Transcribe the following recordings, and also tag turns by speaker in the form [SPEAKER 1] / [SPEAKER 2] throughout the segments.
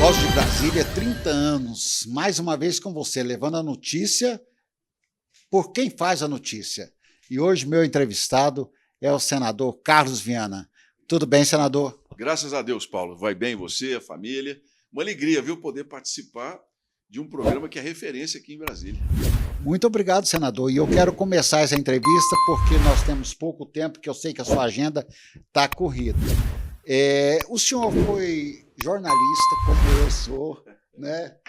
[SPEAKER 1] Voz de Brasília, 30 anos, mais uma vez com você, levando a notícia por quem faz a notícia. E hoje meu entrevistado é o senador Carlos Viana. Tudo bem, senador?
[SPEAKER 2] Graças a Deus, Paulo. Vai bem você, a família. Uma alegria, viu, poder participar de um programa que é referência aqui em Brasília.
[SPEAKER 1] Muito obrigado, senador. E eu quero começar essa entrevista porque nós temos pouco tempo, que eu sei que a sua agenda está corrida. O senhor foi jornalista, como eu sou, né?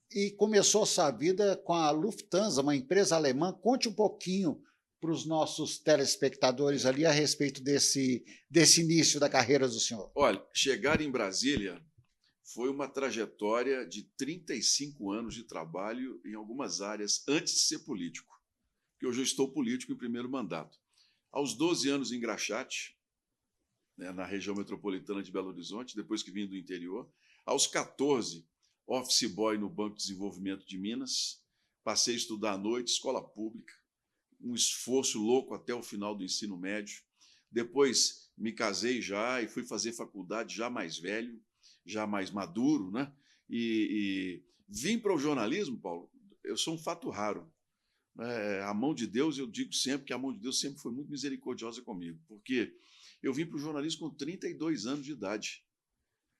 [SPEAKER 1] E começou a sua vida com a Lufthansa, uma empresa alemã. Conte um pouquinho para os nossos telespectadores ali a respeito desse início da carreira do senhor.
[SPEAKER 2] Olha, chegar em Brasília foi uma trajetória de 35 anos de trabalho em algumas áreas antes de ser político, porque hoje eu estou político em primeiro mandato. Aos 12 anos em Graxate, né, na região metropolitana de Belo Horizonte, depois que vim do interior. Aos 14, office boy no Banco de Desenvolvimento de Minas. Passei a estudar à noite, escola pública, um esforço louco até o final do ensino médio. Depois me casei já e fui fazer faculdade já mais velho, já mais maduro, né? E vim para o jornalismo, Paulo. Eu sou um fato raro. A mão de Deus, eu digo sempre que a mão de Deus sempre foi muito misericordiosa comigo, porque eu vim para o jornalismo com 32 anos de idade.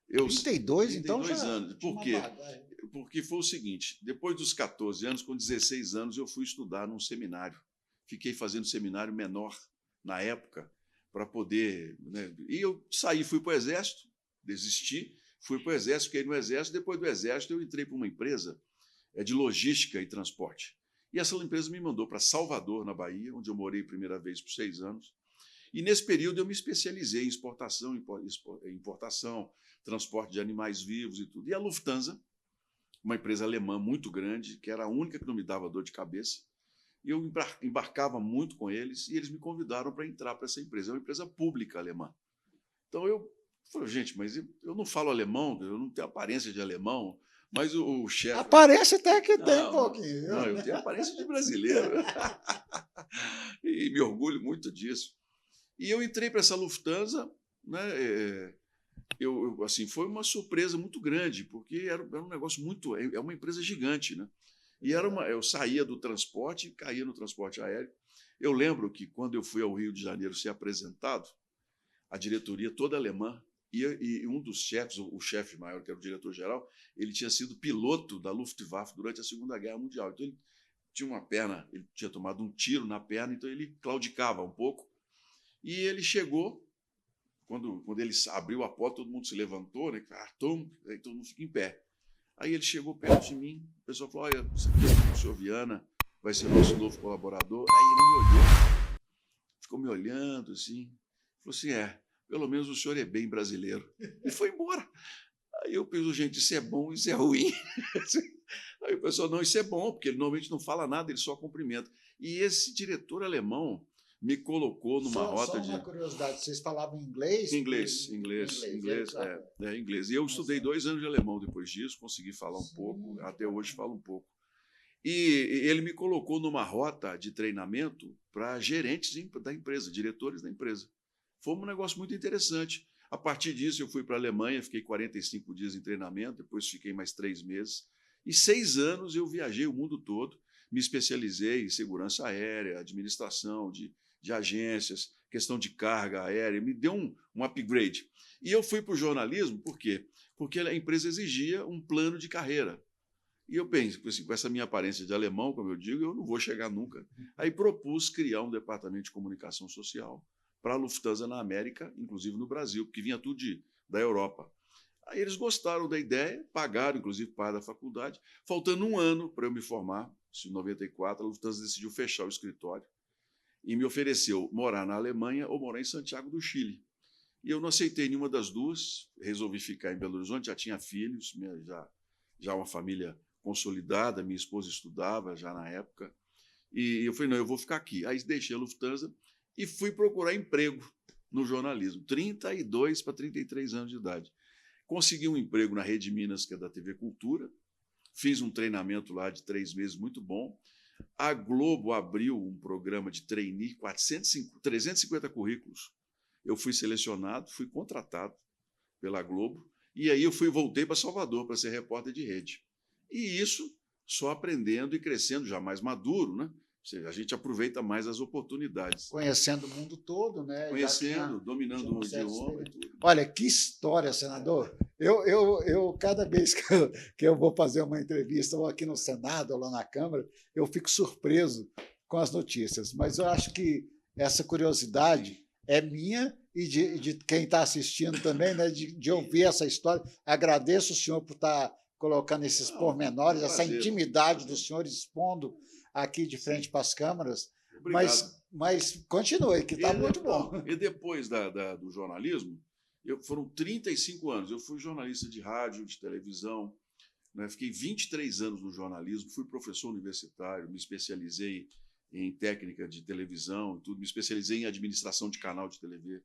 [SPEAKER 1] 32, então já...
[SPEAKER 2] 32 anos. Por quê? Porque foi o seguinte, depois dos 14 anos, com 16 anos, eu fui estudar num seminário. Fiquei fazendo seminário menor na época, para poder... né? E eu saí, fui para o Exército, desisti, fui para o Exército, fiquei no Exército. Depois do Exército, eu entrei para uma empresa de logística e transporte. E essa empresa me mandou para Salvador, na Bahia, onde eu morei a primeira vez por 6 anos. E nesse período eu me especializei em exportação, importação, transporte de animais vivos e tudo. E a Lufthansa, uma empresa alemã muito grande, que era a única que não me dava dor de cabeça, e eu embarcava muito com eles, e eles me convidaram para entrar para essa empresa. É uma empresa pública alemã. Então eu falei, gente, mas eu não falo alemão, eu não tenho aparência de alemão, mas o chefe...
[SPEAKER 1] Aparência até que tem um pouquinho.
[SPEAKER 2] Não, eu tenho aparência de brasileiro. E me orgulho muito disso. E eu entrei para essa Lufthansa, né? Assim, foi uma surpresa muito grande, porque era um negócio muito... É uma empresa gigante, né? E eu saía do transporte e caía no transporte aéreo. Eu lembro que, quando eu fui ao Rio de Janeiro ser apresentado, a diretoria toda alemã, e um dos chefes, o chefe maior, que era o diretor-geral, ele tinha sido piloto da Luftwaffe durante a Segunda Guerra Mundial. Então, ele tinha uma perna, ele tinha tomado um tiro na perna, então ele claudicava um pouco. E ele chegou, quando ele abriu a porta, todo mundo se levantou, né? Aí todo mundo fica em pé. Aí ele chegou perto de mim, o pessoal falou, olha, isso aqui é o senhor Viana, vai ser nosso novo colaborador. Aí ele me olhou, ficou me olhando assim, falou assim, pelo menos o senhor é bem brasileiro. E foi embora. Aí eu penso, gente, isso é bom, isso é ruim. Aí o pessoal, não, isso é bom, porque ele normalmente não fala nada, ele só cumprimenta. E esse diretor alemão me colocou numa rota de...
[SPEAKER 1] Só uma curiosidade, vocês falavam inglês?
[SPEAKER 2] Inglês. Inglês. E eu estudei 2 anos de alemão depois disso, consegui falar um pouco, até hoje falo um pouco. E ele me colocou numa rota de treinamento para gerentes da empresa, diretores da empresa. Foi um negócio muito interessante. A partir disso, eu fui para a Alemanha, fiquei 45 dias em treinamento, depois fiquei mais 3 meses. E 6 anos eu viajei o mundo todo, me especializei em segurança aérea, administração de agências, questão de carga aérea, me deu um upgrade. E eu fui para o jornalismo, por quê? Porque a empresa exigia um plano de carreira. E eu penso, assim, com essa minha aparência de alemão, como eu digo, eu não vou chegar nunca. Aí propus criar um departamento de comunicação social para a Lufthansa na América, inclusive no Brasil, porque vinha tudo da Europa. Aí eles gostaram da ideia, pagaram, inclusive, parte da faculdade. Faltando 1 ano para eu me formar, em 94, a Lufthansa decidiu fechar o escritório e me ofereceu morar na Alemanha ou morar em Santiago do Chile. E eu não aceitei nenhuma das duas, resolvi ficar em Belo Horizonte, já tinha filhos, já uma família consolidada, minha esposa estudava já na época, e eu falei, não, eu vou ficar aqui. Aí deixei a Lufthansa e fui procurar emprego no jornalismo, 32 para 33 anos de idade. Consegui um emprego na Rede Minas, que é da TV Cultura, fiz um treinamento lá de 3 meses muito bom. A Globo abriu um programa de trainee, 350 currículos. Eu fui selecionado, fui contratado pela Globo E aí eu voltei para Salvador para ser repórter de rede. E isso só aprendendo e crescendo, já mais maduro, né? Ou seja, a gente aproveita mais as oportunidades.
[SPEAKER 1] Conhecendo o mundo todo, né?
[SPEAKER 2] Conhecendo, dominando o idioma e tudo.
[SPEAKER 1] Olha, que história, senador. Eu cada vez que eu vou fazer uma entrevista, ou aqui no Senado, ou lá na Câmara, eu fico surpreso com as notícias. Mas eu acho que essa curiosidade é minha e de quem está assistindo também, né, de ouvir essa história. Agradeço o senhor por estar colocando esses pormenores, essa intimidade do senhor expondo aqui de frente para as câmaras. Mas continue, que está muito bom.
[SPEAKER 2] E depois do jornalismo, foram 35 anos. Eu fui jornalista de rádio, de televisão, né? Fiquei 23 anos no jornalismo, fui professor universitário, me especializei em técnica de televisão, tudo, me especializei em administração de canal de TV.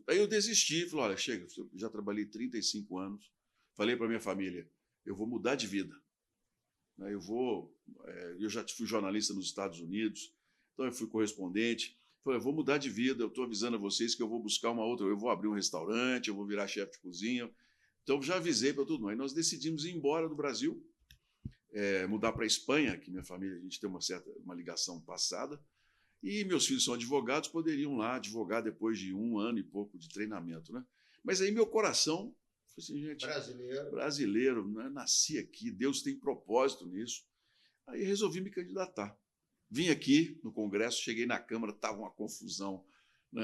[SPEAKER 2] Aí eu desisti, falei, olha, chega, já trabalhei 35 anos, falei para minha família, eu vou mudar de vida. Eu já fui jornalista nos Estados Unidos, então eu fui correspondente, falei, eu vou mudar de vida, eu estou avisando a vocês que eu vou buscar uma outra, eu vou abrir um restaurante, eu vou virar chefe de cozinha, então já avisei para todo mundo. Aí nós decidimos ir embora do Brasil, mudar para a Espanha, que minha família, a gente tem uma ligação passada, e meus filhos são advogados, poderiam lá advogar depois de 1 ano e pouco de treinamento, né? Mas aí meu coração foi assim, gente, brasileiro, né? Nasci aqui, Deus tem propósito nisso. Aí resolvi me candidatar. Vim aqui no Congresso, cheguei na Câmara, estava uma confusão.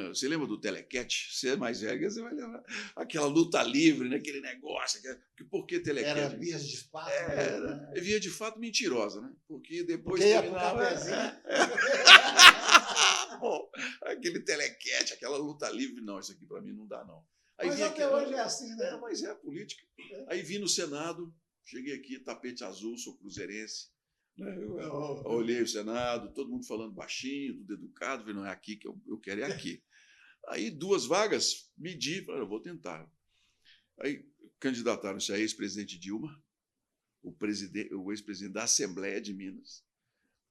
[SPEAKER 2] Você lembra do telequete? Você é mais velho, você vai lembrar. Aquela luta livre, né? Aquele negócio. Por que telequete?
[SPEAKER 1] Era vias de fato.
[SPEAKER 2] Era via de fato mentirosa, né? Porque depois
[SPEAKER 1] terminava...
[SPEAKER 2] Bom, aquele telequete, aquela luta livre, não, isso aqui para mim não dá, não. Aí
[SPEAKER 1] mas até hoje é assim, né?
[SPEAKER 2] Mas é a política. Aí vim no Senado, cheguei aqui, tapete azul, sou cruzeirense. Eu olhei o Senado, todo mundo falando baixinho, tudo educado, falei, não é aqui que eu quero, é aqui. Aí 2 vagas, medi, falei, eu vou tentar. Aí candidataram-se a ex-presidente Dilma, o ex-presidente da Assembleia de Minas,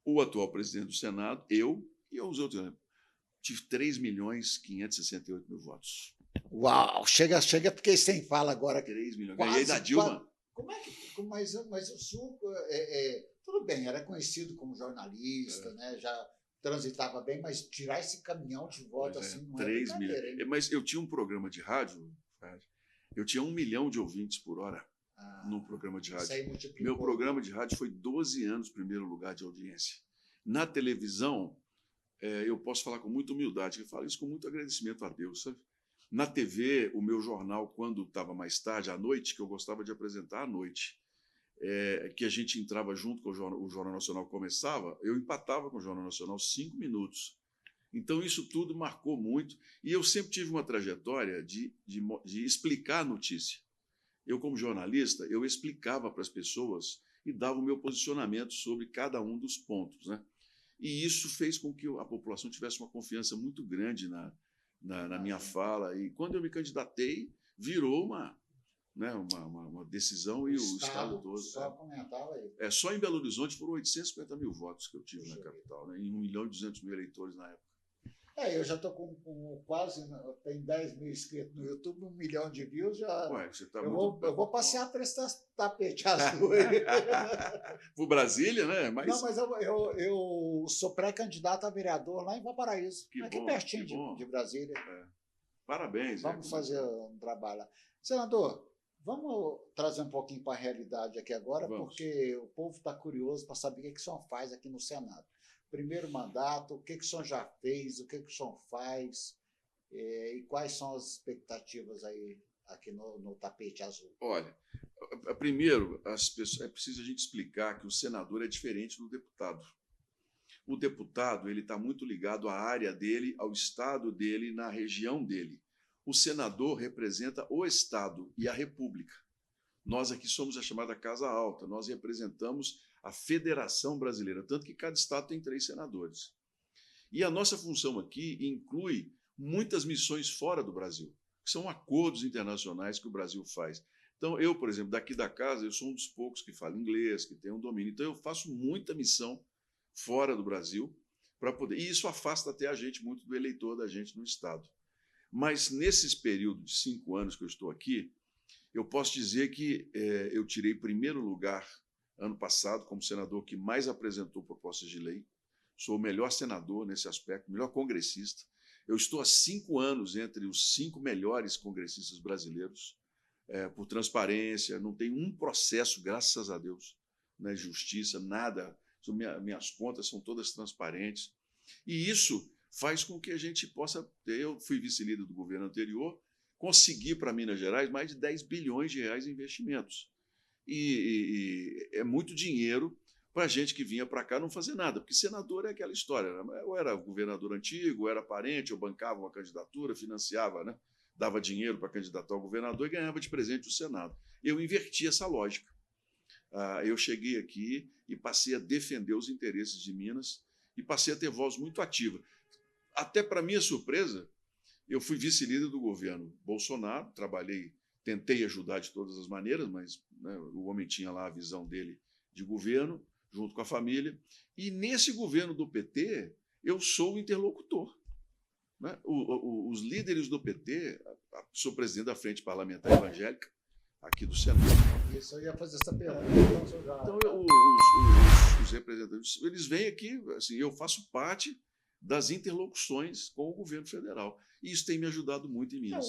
[SPEAKER 2] o atual presidente do Senado, eu e os outros. Tive 3.568.000 votos.
[SPEAKER 1] Uau, chega, fiquei sem fala agora.
[SPEAKER 2] 3 milhões. Ganhei da Dilma.
[SPEAKER 1] Como é que... Mas o senhor... tudo bem, era conhecido como jornalista, né? Já transitava bem, mas tirar esse caminhão de voto assim não é
[SPEAKER 2] 3 milhões. Mas eu tinha um programa de rádio, eu tinha 1 milhão de ouvintes por hora no programa de rádio. Meu programa de rádio foi 12 anos primeiro lugar de audiência. Na televisão, eu posso falar com muita humildade, eu falo isso com muito agradecimento a Deus, sabe? Na TV, o meu jornal, quando estava mais tarde, à noite, que eu gostava de apresentar à noite, que a gente entrava junto com o Jornal Nacional começava, eu empatava com o Jornal Nacional 5 minutos. Então, isso tudo marcou muito. E eu sempre tive uma trajetória de explicar a notícia. Eu, como jornalista, eu explicava para as pessoas e dava o meu posicionamento sobre cada um dos pontos, né? E isso fez com que a população tivesse uma confiança muito grande na minha fala. E quando eu me candidatei, virou uma decisão e o Estado todo.
[SPEAKER 1] Só comentava aí.
[SPEAKER 2] Só em Belo Horizonte foram 850.000 votos que eu tive na capital, né? Em 1.200.000 eleitores na época.
[SPEAKER 1] Eu já estou com quase, tem 10 mil inscritos no YouTube, 1 milhão de views.
[SPEAKER 2] Você tá
[SPEAKER 1] eu vou passear para esse tapete azul.
[SPEAKER 2] Por Brasília, né?
[SPEAKER 1] Não, mas eu sou pré-candidato a vereador lá em Valparaíso, aqui pertinho de Brasília.
[SPEAKER 2] Parabéns.
[SPEAKER 1] Vamos fazer um trabalho lá. Senador, vamos trazer um pouquinho para a realidade aqui agora, porque o povo está curioso para saber o que o senhor faz aqui no Senado. Primeiro mandato, o que o senhor já fez, o que o senhor faz e quais são as expectativas aí aqui no tapete azul?
[SPEAKER 2] Olha, primeiro, é preciso a gente explicar que o senador é diferente do deputado. O deputado está muito ligado à área dele, ao estado dele, na região dele. O senador representa o Estado e a República. Nós aqui somos a chamada Casa Alta, nós representamos a Federação Brasileira, tanto que cada estado tem 3 senadores. E a nossa função aqui inclui muitas missões fora do Brasil, que são acordos internacionais que o Brasil faz. Então, eu, por exemplo, daqui da casa, eu sou um dos poucos que fala inglês, que tem um domínio. Então, eu faço muita missão fora do Brasil para poder... E isso afasta até a gente muito do eleitor da gente no estado. Mas, nesses períodos de 5 anos que eu estou aqui, Eu posso dizer que eu tirei primeiro lugar ano passado como senador que mais apresentou propostas de lei. Sou o melhor senador nesse aspecto, melhor congressista. Eu estou há 5 anos entre os 5 melhores congressistas brasileiros, por transparência, não tem um processo, graças a Deus, na justiça, nada. Minhas contas são todas transparentes. E isso faz com que a gente possa ter... Eu fui vice-líder do governo anterior, consegui para Minas Gerais mais de 10 bilhões de reais em investimentos. E é muito dinheiro para gente que vinha para cá não fazer nada, porque senador é aquela história, né? Ou era governador antigo, ou era parente, ou bancava uma candidatura, financiava, né? Dava dinheiro para candidatar ao governador e ganhava de presente o Senado. Eu inverti essa lógica. Eu cheguei aqui e passei a defender os interesses de Minas e passei a ter voz muito ativa. Até para minha surpresa, eu fui vice-líder do governo Bolsonaro, tentei ajudar de todas as maneiras, mas, né, o homem tinha lá a visão dele de governo, junto com a família, e nesse governo do PT, eu sou o interlocutor. Né? Os líderes do PT, sou presidente da Frente Parlamentar Evangélica, aqui do Senado.
[SPEAKER 1] Isso, eu ia fazer essa pergunta.
[SPEAKER 2] Então, os representantes, eles vêm aqui, assim, eu faço parte das interlocuções com o governo federal. E isso tem me ajudado muito em Minas.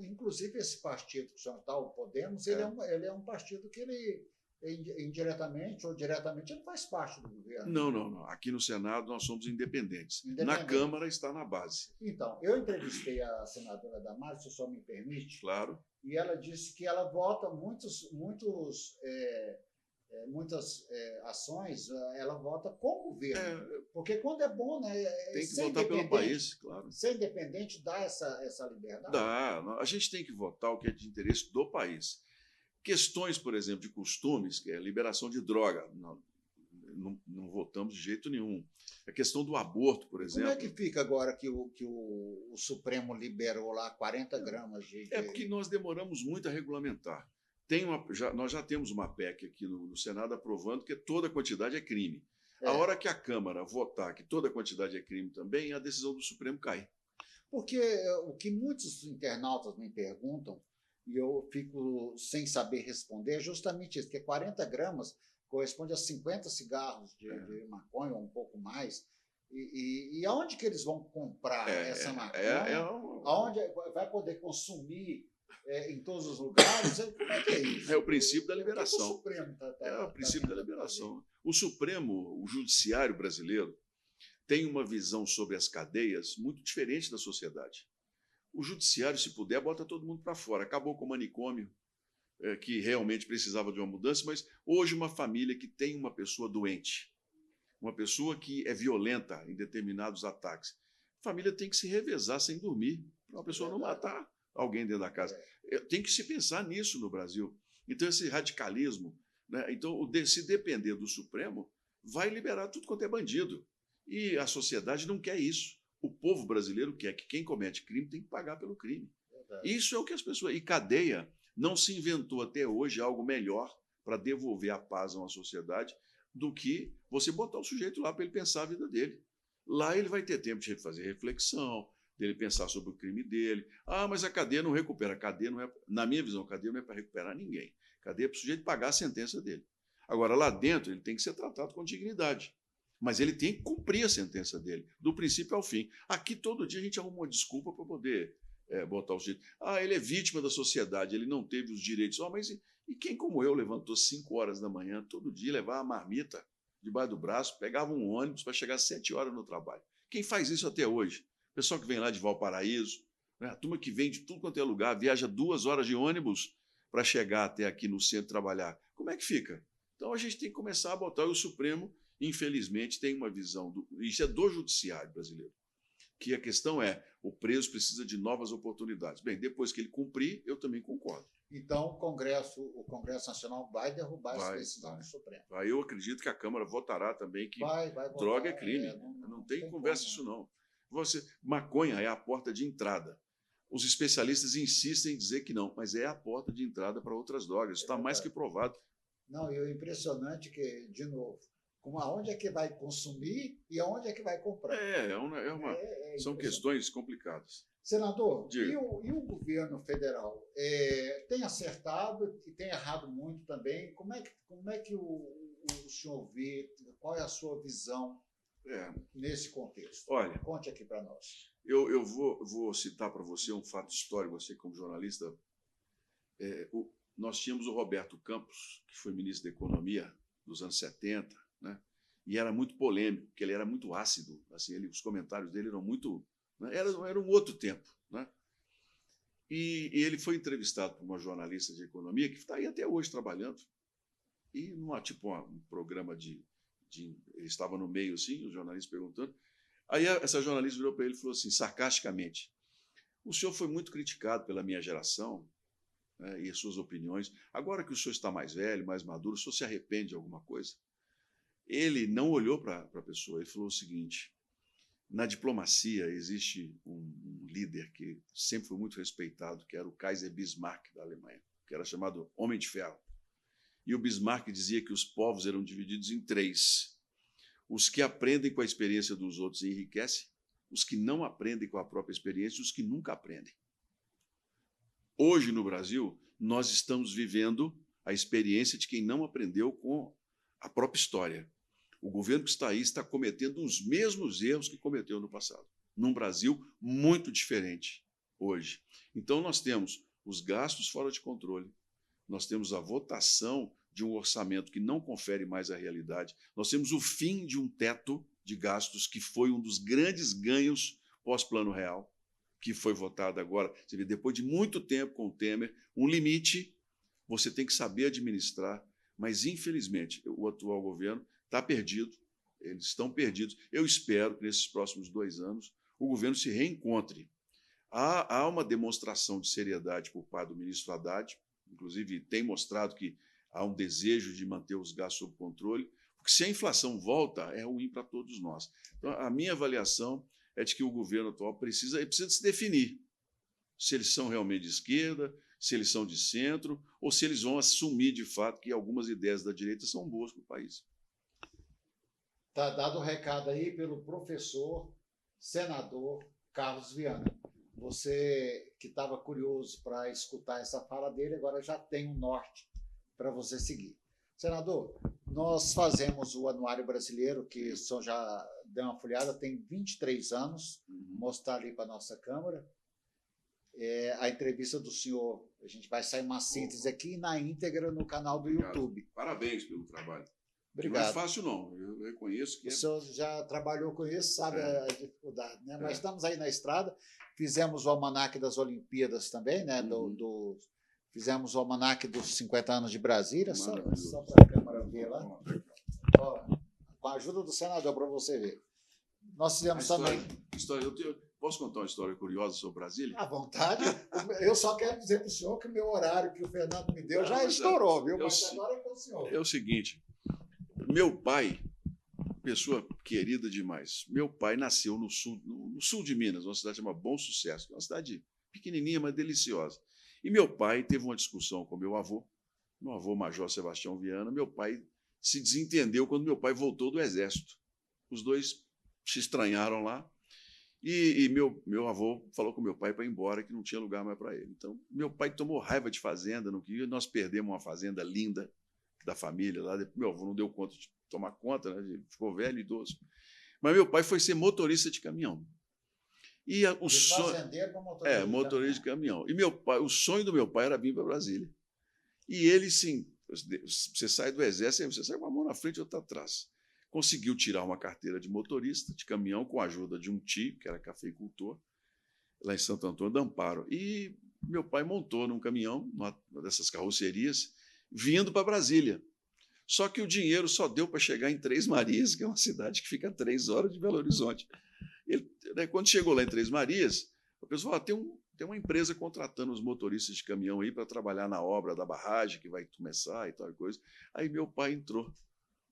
[SPEAKER 1] Inclusive, esse partido que o senhor está, o Podemos, ele é um partido que ele, indiretamente ou diretamente, ele faz parte do governo.
[SPEAKER 2] Não. Aqui no Senado nós somos independentes. Na Câmara está na base.
[SPEAKER 1] Então, eu entrevistei a senadora Damares, se o senhor me permite.
[SPEAKER 2] Claro.
[SPEAKER 1] E ela disse que ela vota muitas ações, ela vota com o governo. Porque quando é bom, né?
[SPEAKER 2] Tem que votar pelo país, claro.
[SPEAKER 1] Ser independente dá essa liberdade?
[SPEAKER 2] Dá. A gente tem que votar o que é de interesse do país. Questões, por exemplo, de costumes, que é a liberação de droga, não votamos de jeito nenhum. A questão do aborto, por exemplo.
[SPEAKER 1] Como é que fica agora que o Supremo liberou lá 40 gramas de...
[SPEAKER 2] É porque nós demoramos muito a regulamentar. Nós já temos uma PEC aqui no Senado aprovando que toda quantidade é crime. A hora que a Câmara votar que toda quantidade é crime também, a decisão do Supremo cai.
[SPEAKER 1] Porque o que muitos internautas me perguntam, e eu fico sem saber responder, é justamente isso, que 40 gramas corresponde a 50 cigarros de maconha, ou um pouco mais. E aonde que eles vão comprar essa maconha? Aonde vai poder consumir em todos os lugares? Como é que é isso?
[SPEAKER 2] É o princípio da liberação.
[SPEAKER 1] O Supremo
[SPEAKER 2] é o princípio da liberação. O Supremo, o judiciário brasileiro, tem uma visão sobre as cadeias muito diferente da sociedade. O judiciário, se puder, bota todo mundo para fora. Acabou com o manicômio, que realmente precisava de uma mudança, mas hoje uma família que tem uma pessoa doente, uma pessoa que é violenta em determinados ataques, a família tem que se revezar sem dormir, para uma pessoa não matar alguém dentro da casa. Tem que se pensar nisso no Brasil. Então, esse radicalismo, né? Então, se depender do Supremo, vai liberar tudo quanto é bandido. E a sociedade não quer isso. O povo brasileiro quer que quem comete crime tem que pagar pelo crime. Isso é o que as pessoas... E cadeia não se inventou até hoje algo melhor para devolver a paz a uma sociedade do que você botar o sujeito lá para ele pensar a vida dele. Lá ele vai ter tempo de fazer reflexão, dele pensar sobre o crime dele. Mas a cadeia não recupera. A cadeia não é, na minha visão, a cadeia não é para recuperar ninguém. A cadeia é para o sujeito pagar a sentença dele. Agora, lá dentro, ele tem que ser tratado com dignidade. Mas ele tem que cumprir a sentença dele, do princípio ao fim. Aqui, todo dia, a gente arruma uma desculpa para poder botar o sujeito. Ele é vítima da sociedade, ele não teve os direitos. Mas e quem, como eu, levantou 5 horas da manhã, todo dia, levava a marmita debaixo do braço, pegava um ônibus para chegar às 7 horas no trabalho? Quem faz isso até hoje? O pessoal que vem lá de Valparaíso, né? A turma que vem de tudo quanto é lugar, viaja 2 horas de ônibus para chegar até aqui no centro trabalhar. Como é que fica? Então, a gente tem que começar a botar. O Supremo, infelizmente, tem uma visão, isso é do judiciário brasileiro, que a questão é, o preso precisa de novas oportunidades. Bem, depois que ele cumprir, eu também concordo.
[SPEAKER 1] Então, o Congresso Nacional vai derrubar essa decisão do Supremo.
[SPEAKER 2] Eu acredito que a Câmara votará também que
[SPEAKER 1] vai
[SPEAKER 2] droga é crime. Não tem conversa isso, não. Maconha é a porta de entrada. Os especialistas insistem em dizer que não, mas é a porta de entrada para outras drogas. Isso está mais que provado.
[SPEAKER 1] Não, e o impressionante que, de novo, aonde é que vai consumir e aonde é que vai comprar.
[SPEAKER 2] São questões complicadas.
[SPEAKER 1] Senador, e o governo governo federal tem acertado e tem errado muito também. Como é que o senhor vê, qual é a sua visão nesse contexto?
[SPEAKER 2] Olha,
[SPEAKER 1] conte aqui para nós.
[SPEAKER 2] Eu vou citar para você um fato histórico, você como jornalista. Nós tínhamos o Roberto Campos, que foi ministro da Economia dos anos 70, né? E era muito polêmico, porque ele era muito ácido. Assim, os comentários dele eram muito... Né? Era um outro tempo. Né? E ele foi entrevistado por uma jornalista de economia que está aí até hoje trabalhando. E um programa ele estava no meio, assim, os jornalistas perguntando. Aí essa jornalista virou para ele e falou assim, sarcasticamente: o senhor foi muito criticado pela minha geração, né, e as suas opiniões. Agora que o senhor está mais velho, mais maduro, o senhor se arrepende de alguma coisa? Ele não olhou para a pessoa, ele falou o seguinte: na diplomacia existe um líder que sempre foi muito respeitado, que era o Kaiser Bismarck, da Alemanha, que era chamado Homem de Ferro. E o Bismarck dizia que os povos eram divididos em três: os que aprendem com a experiência dos outros e enriquecem, os que não aprendem com a própria experiência e os que nunca aprendem. Hoje, no Brasil, nós estamos vivendo a experiência de quem não aprendeu com a própria história. O governo que está aí está cometendo os mesmos erros que cometeu no passado, num Brasil muito diferente hoje. Então, nós temos os gastos fora de controle, nós temos a votação de um orçamento que não confere mais a realidade, nós temos o fim de um teto de gastos, que foi um dos grandes ganhos pós-Plano Real, que foi votado agora. Você vê, depois de muito tempo com o Temer, um limite, você tem que saber administrar, mas, infelizmente, o atual governo está perdido, eles estão perdidos. Eu espero que, nesses próximos 2 anos, o governo se reencontre. Há uma demonstração de seriedade por parte do ministro Haddad, inclusive tem mostrado que há um desejo de manter os gastos sob controle, porque se a inflação volta, é ruim para todos nós. Então, a minha avaliação é de que o governo atual precisa se definir se eles são realmente de esquerda, se eles são de centro, ou se eles vão assumir, de fato, que algumas ideias da direita são boas para o país.
[SPEAKER 1] Está dado o recado aí pelo professor, senador Carlos Viana. Você que estava curioso para escutar essa fala dele, agora já tem um norte para você seguir. Senador, nós fazemos o Anuário Brasileiro, que o senhor já deu uma folhada, tem 23 anos, mostrar ali para a nossa câmera. A entrevista do senhor, a gente vai sair uma síntese aqui na íntegra no canal do YouTube.
[SPEAKER 2] Parabéns pelo trabalho.
[SPEAKER 1] Obrigado.
[SPEAKER 2] Não é fácil, não. Eu reconheço que...
[SPEAKER 1] O senhor já trabalhou com isso, sabe a dificuldade, né? Mas estamos aí na estrada. Fizemos o almanaque das Olimpíadas também, né? Fizemos o almanaque dos 50 anos de Brasília, só para a câmera ver lá. Ó, com a ajuda do senador, para você ver. Nós fizemos também...
[SPEAKER 2] Posso contar uma história curiosa sobre Brasília?
[SPEAKER 1] À vontade. Eu só quero dizer para o senhor que o meu horário que o Fernando me deu já estourou, viu? Mas agora é com o senhor.
[SPEAKER 2] É o seguinte, meu pai, pessoa querida demais, meu pai nasceu no sul de Minas, uma cidade chamada Bom Sucesso, uma cidade pequenininha, mas deliciosa. E meu pai teve uma discussão com meu avô Major Sebastião Viana. Meu pai se desentendeu quando meu pai voltou do Exército. Os dois se estranharam lá. E meu avô falou com meu pai para ir embora, que não tinha lugar mais para ele. Então, meu pai tomou raiva de fazenda, não queria. Nós perdemos uma fazenda linda da família lá. Meu avô não deu conta de tomar conta, né? Ficou velho, idoso. Mas meu pai foi ser motorista de caminhão. E o
[SPEAKER 1] fazendeiro para motorista,
[SPEAKER 2] motorista de caminhão. E meu pai, o sonho do meu pai era vir para Brasília. E ele, sim, você sai do Exército, você sai com a mão na frente e outra atrás. Conseguiu tirar uma carteira de motorista de caminhão com a ajuda de um tio, que era cafeicultor, lá em Santo Antônio do Amparo. E meu pai montou num caminhão, numa dessas carrocerias, vindo para Brasília. Só que o dinheiro só deu para chegar em Três Marias, que é uma cidade que fica a 3 horas de Belo Horizonte. Ele, quando chegou lá em Três Marias, a pessoa falou: tem uma empresa contratando os motoristas de caminhão aí para trabalhar na obra da barragem, que vai começar e tal coisa. Aí meu pai entrou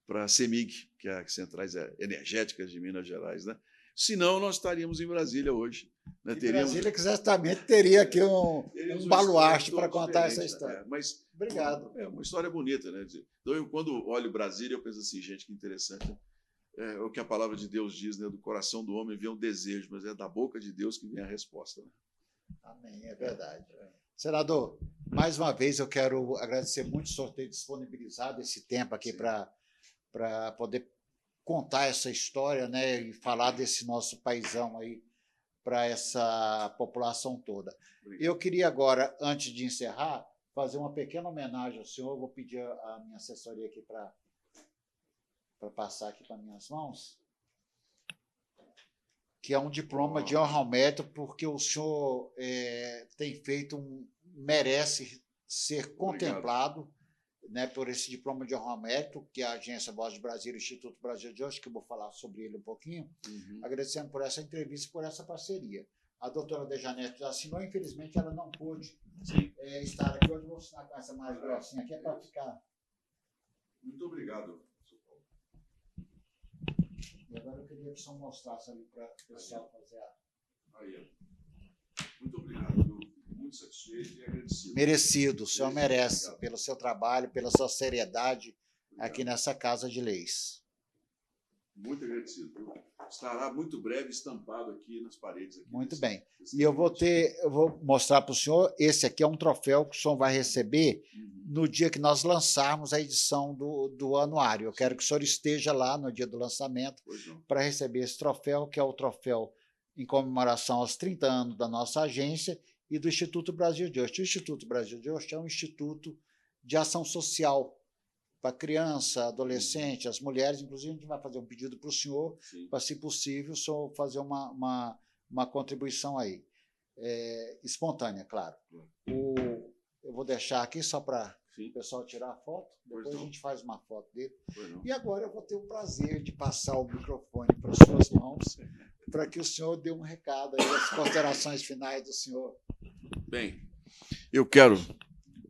[SPEAKER 2] para a CEMIG, que é as Centrais Energéticas de Minas Gerais, né? Senão, nós estaríamos em Brasília hoje. Né?
[SPEAKER 1] Brasília, que certamente teria aqui um baluarte para contar essa história.
[SPEAKER 2] Mas,
[SPEAKER 1] obrigado.
[SPEAKER 2] É uma história bonita, né? Então, eu, quando olho Brasília, eu penso assim, gente, que interessante. É o que a palavra de Deus diz, né? Do coração do homem vem o desejo, mas é da boca de Deus que vem a resposta. Né?
[SPEAKER 1] Amém, é verdade. Senador, mais uma vez eu quero agradecer muito o senhor ter disponibilizado esse tempo aqui para poder contar essa história, né, e falar desse nosso paizão aí para essa população toda. Obrigado. Eu queria agora, antes de encerrar, fazer uma pequena homenagem ao senhor. Vou pedir a minha assessoria aqui para passar aqui para minhas mãos, que é um diploma de honra ao mérito, porque o senhor tem feito merece ser contemplado, né, por esse diploma de honra ao mérito, que a Agência Voz de Brasília, o Instituto Brasil de hoje, que eu vou falar sobre ele um pouquinho, agradecendo por essa entrevista e por essa parceria. A doutora Dejanete já assinou, infelizmente ela não pôde estar aqui. Hoje eu vou assinar com essa mais grossinha aqui, para ficar...
[SPEAKER 2] Muito obrigado.
[SPEAKER 1] E agora eu queria que o senhor mostrasse ali para o pessoal fazer a...
[SPEAKER 2] Aí. Muito obrigado. Muito satisfeito e agradecido.
[SPEAKER 1] Merecido, o senhor merece, obrigado, pelo seu trabalho, pela sua seriedade aqui nessa Casa de Leis.
[SPEAKER 2] Muito agradecido. Estará muito breve estampado aqui nas paredes. Aqui
[SPEAKER 1] muito bem. E eu vou mostrar para o senhor, esse aqui é um troféu que o senhor vai receber no dia que nós lançarmos a edição do anuário. Eu quero que o senhor esteja lá no dia do lançamento para receber esse troféu, que é o troféu em comemoração aos 30 anos da nossa agência e do Instituto Brasil de hoje. O Instituto Brasil de hoje é um instituto de ação social para criança, adolescente, as mulheres. Inclusive, a gente vai fazer um pedido para o senhor, para, se possível, o senhor fazer uma contribuição aí. Espontânea, claro. Eu vou deixar aqui só para o pessoal tirar a foto, depois a gente faz uma foto dele. E agora eu vou ter o prazer de passar o microfone para as suas mãos, para que o senhor dê um recado aí, as considerações finais do senhor.
[SPEAKER 2] Bem, eu quero,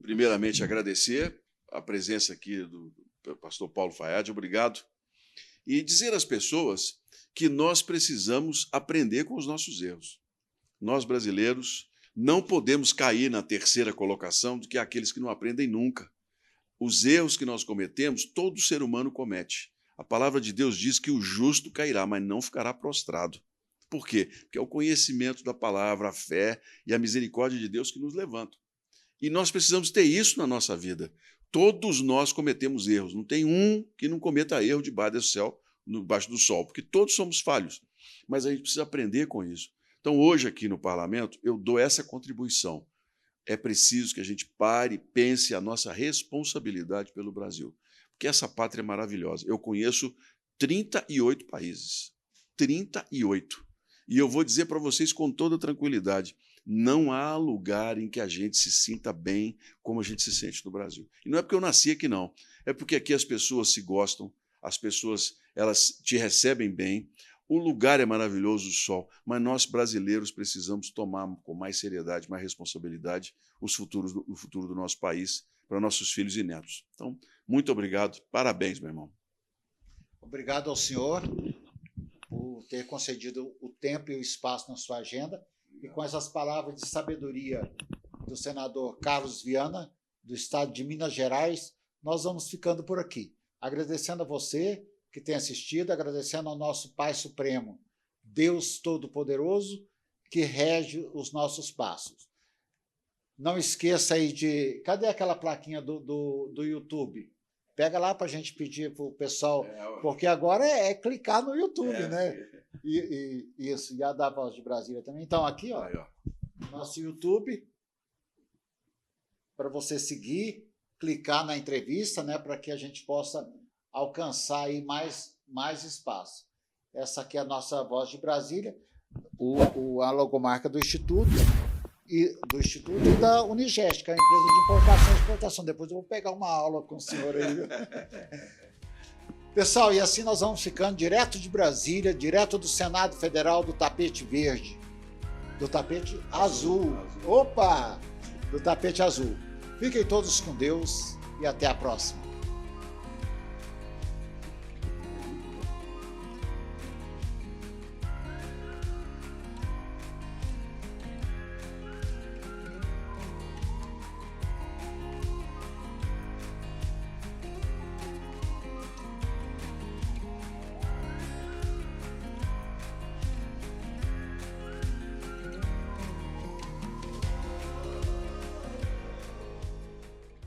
[SPEAKER 2] primeiramente, agradecer a presença aqui do pastor Paulo Fayad, obrigado, e dizer às pessoas que nós precisamos aprender com os nossos erros. Nós, brasileiros, não podemos cair na terceira colocação do que aqueles que não aprendem nunca. Os erros que nós cometemos, todo ser humano comete. A palavra de Deus diz que o justo cairá, mas não ficará prostrado. Por quê? Porque é o conhecimento da palavra, a fé e a misericórdia de Deus que nos levantam. E nós precisamos ter isso na nossa vida. Todos nós cometemos erros. Não tem um que não cometa erro debaixo do sol, porque todos somos falhos. Mas a gente precisa aprender com isso. Então, hoje, aqui no Parlamento, eu dou essa contribuição. É preciso que a gente pare e pense a nossa responsabilidade pelo Brasil. Porque essa pátria é maravilhosa. Eu conheço 38 países. 38. E eu vou dizer para vocês com toda tranquilidade, não há lugar em que a gente se sinta bem como a gente se sente no Brasil. E não é porque eu nasci aqui, não. É porque aqui as pessoas se gostam, as pessoas elas te recebem bem, o lugar é maravilhoso, o sol, mas nós brasileiros precisamos tomar com mais seriedade, mais responsabilidade o futuro do nosso país para nossos filhos e netos. Então, muito obrigado, parabéns, meu irmão.
[SPEAKER 1] Obrigado ao senhor por ter concedido o tempo e o espaço na sua agenda. E com essas palavras de sabedoria do senador Carlos Viana, do estado de Minas Gerais, nós vamos ficando por aqui. Agradecendo a você que tem assistido, agradecendo ao nosso Pai Supremo, Deus Todo-Poderoso, que rege os nossos passos. Não esqueça aí de... Cadê aquela plaquinha do YouTube? Pega lá para a gente pedir para o pessoal, porque agora é clicar no YouTube, né? Isso, e a da Voz de Brasília também. Então, aqui, ó, nosso YouTube, para você seguir, clicar na entrevista, né, para que a gente possa alcançar aí mais espaço. Essa aqui é a nossa Voz de Brasília, a logomarca do Instituto e da Unigest, que é a empresa de importação e exportação. Depois eu vou pegar uma aula com o senhor aí. Pessoal, e assim nós vamos ficando direto de Brasília, direto do Senado Federal, do tapete verde, do tapete azul. Opa! Do tapete azul. Fiquem todos com Deus e até a próxima.